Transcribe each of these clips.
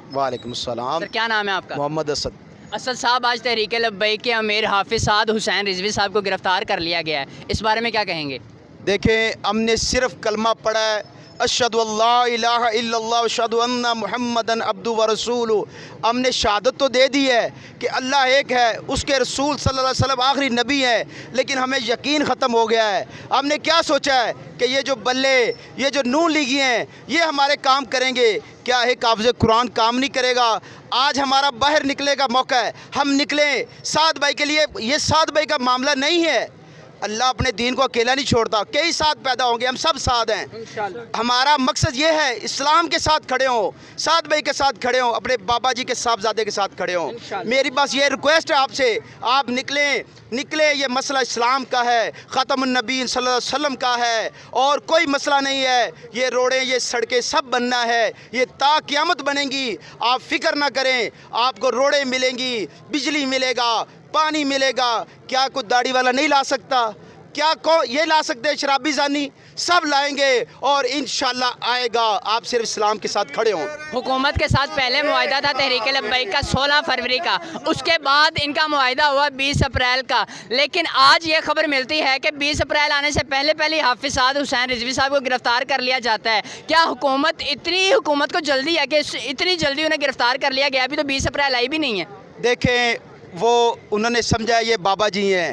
वालेकुम सलाम। सर क्या नाम है आपका? मोहम्मद असद। असद साहब, आज तहरीक लब्बैक के अमीर हाफिज़ साद हुसैन रिजवी साहब को गिरफ़्तार कर लिया गया है, इस बारे में क्या कहेंगे? देखें, हमने सिर्फ कलमा पढ़ा है, अशहदु अल्ला इलाहा इल्लल्लाह अशहदु अन्ना मुहम्मदन अब्दु व रसूलु। हमने शहादत तो दे दी है कि अल्लाह एक है, उसके रसूल सल्लल्लाहु अलैहि वसल्लम आखिरी नबी है, लेकिन हमें यकीन ख़त्म हो गया है। हमने क्या सोचा है कि ये जो बल्ले, ये जो नून लीगी हैं, ये हमारे काम करेंगे। क्या है, काफ़िज़ कुरान काम नहीं करेगा? आज हमारा बाहर निकले का मौका है, हम निकलें साद भाई के लिए। ये साद भाई का मामला नहीं है, अल्लाह अपने दीन को अकेला नहीं छोड़ता, कई साथ पैदा होंगे, हम सब साथ हैं इंशाल्लाह। हमारा मकसद ये है इस्लाम के साथ खड़े हों, साद भाई के साथ खड़े हों, अपने बाबा जी के साहबजादे के साथ खड़े हों। मेरी बस ये रिक्वेस्ट है आपसे, आप निकले, ये मसला इस्लाम का है, ख़ातमुन नबी सल्लल्लाहु अलैहि वसल्लम का है, और कोई मसला नहीं है। ये रोडें, ये सड़कें सब बनना है, ये ता क़यामत बनेंगी। आप फ़िक्र ना करें, आपको रोडें मिलेंगी, बिजली मिलेगा, पानी मिलेगा। क्या कोई दाढ़ी वाला नहीं ला सकता? क्या ये ला सकते हैं? शराबी जानी सब लाएंगे और इंशाल्लाह आएगा। आप सिर्फ इस्लाम के साथ खड़े हों। हुकूमत के साथ पहले मुआहिदा था तहरीक लब्बैक का 16 फरवरी का, उसके बाद इनका मुआहिदा हुआ 20 अप्रैल का, लेकिन आज ये खबर मिलती है कि 20 अप्रैल आने से पहले हाफिज़ साद हुसैन रिजवी साहब को गिरफ़्तार कर लिया जाता है। क्या हुकूमत को जल्दी है कि इतनी जल्दी उन्हें गिरफ़्तार कर लिया गया? अभी तो 20 अप्रैल आई भी नहीं है। देखें, वो उन्होंने समझा ये बाबा जी हैं,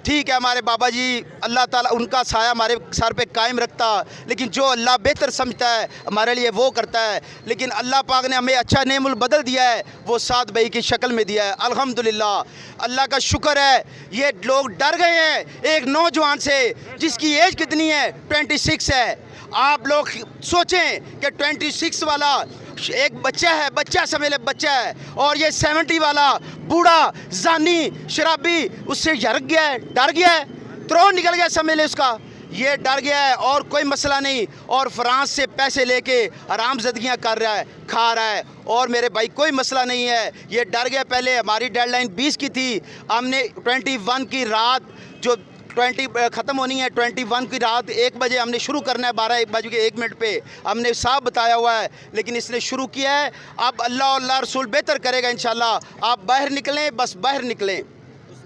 ठीक है, हमारे बाबा जी, अल्लाह ताला उनका साया हमारे सर पे कायम रखता, लेकिन जो अल्लाह बेहतर समझता है हमारे लिए वो करता है। लेकिन अल्लाह पाक ने हमें अच्छा नेमुल बदल दिया है, वो साद भाई की शक्ल में दिया है। अल्हम्दुलिल्लाह, अल्लाह का शुक्र है। ये लोग डर गए हैं एक नौजवान से जिसकी एज कितनी है, 26 है। आप लोग सोचें कि 26 वाला एक बच्चा है, बच्चा समझ ले बच्चा है, और ये 70 वाला बूढ़ा जानी शराबी उससे डर गया है, त्रोन निकल गया समझ ले उसका। ये डर गया है और कोई मसला नहीं, और फ्रांस से पैसे लेके हरामज़दगियाँ कर रहा है, खा रहा है, और मेरे भाई कोई मसला नहीं है। ये डर गया। पहले हमारी डेडलाइन 20 की थी, हमने 21 की रात जो 20 ख़त्म होनी है, 21 की रात 1 बजे हमने शुरू करना है, 12 बजे के 1 मिनट पे हमने साफ बताया हुआ है, लेकिन इसने शुरू किया है। अब अल्लाह रसूल बेहतर करेगा इंशाल्लाह। आप बाहर निकलें, बस बाहर निकलें।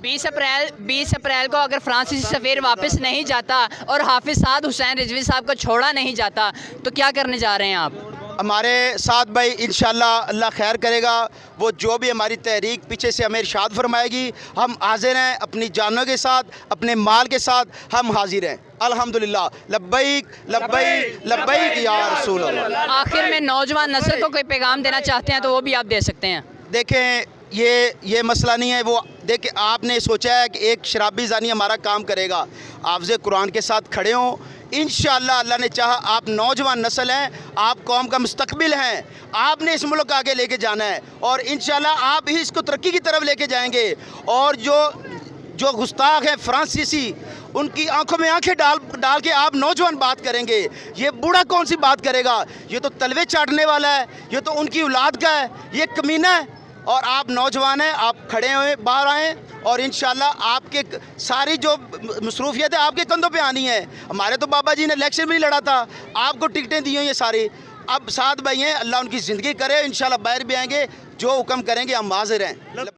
20 अप्रैल को अगर फ्रांसीसी सफ़ीर वापस नहीं जाता और हाफिज़ साद हुसैन रिजवी साहब को छोड़ा नहीं जाता तो क्या करने जा रहे हैं आप? हमारे साथ भाई इंशाल्लाह अल्लाह खैर करेगा। वो जो भी हमारी तहरीक पीछे से हमें इरशाद फरमाएगी, हम हाजिर हैं, अपनी जानों के साथ, अपने माल के साथ हम हाजिर हैं। अल्हम्दुलिल्लाह, लब्बैक लब्बैक लब्बैक या रसूल अल्लाह। आखिर में नौजवान नस्ल को कोई पैगाम देना चाहते हैं तो वो भी आप दे सकते हैं। देखें, ये मसला नहीं है। वो देखिए, आपने सोचा है कि एक शराबी जानी हमारा काम करेगा। हाफ़िज़ कुरान के साथ खड़े हों, इंशाअल्लाह अल्लाह ने चाहा। आप नौजवान नस्ल हैं, आप कौम का मुस्तकबिल हैं, आपने इस मुल्क आगे लेके जाना है, और इंशाअल्लाह आप ही इसको तरक्की की तरफ लेके जाएंगे। और जो गुस्ताख है फ्रांसीसी, उनकी आंखों में आंखें डाल के आप नौजवान बात करेंगे। ये बूढ़ा कौन सी बात करेगा? ये तो तलवे चाटने वाला है, ये तो उनकी औलाद का है, ये कमीना है। और आप नौजवान हैं, आप खड़े हुए बाहर आएँ, और इंशाल्लाह आपके सारी जो मसरूफियत है आपके कंधों पे आनी है। हमारे तो बाबा जी ने इलेक्शन भी लड़ा था, आपको टिकटें दी हुई हैं सारी। अब साथ भाई हैं, अल्लाह उनकी ज़िंदगी करे, इंशाल्लाह बाहर भी आएंगे, जो हुक्म करेंगे हम हाजिर हैं।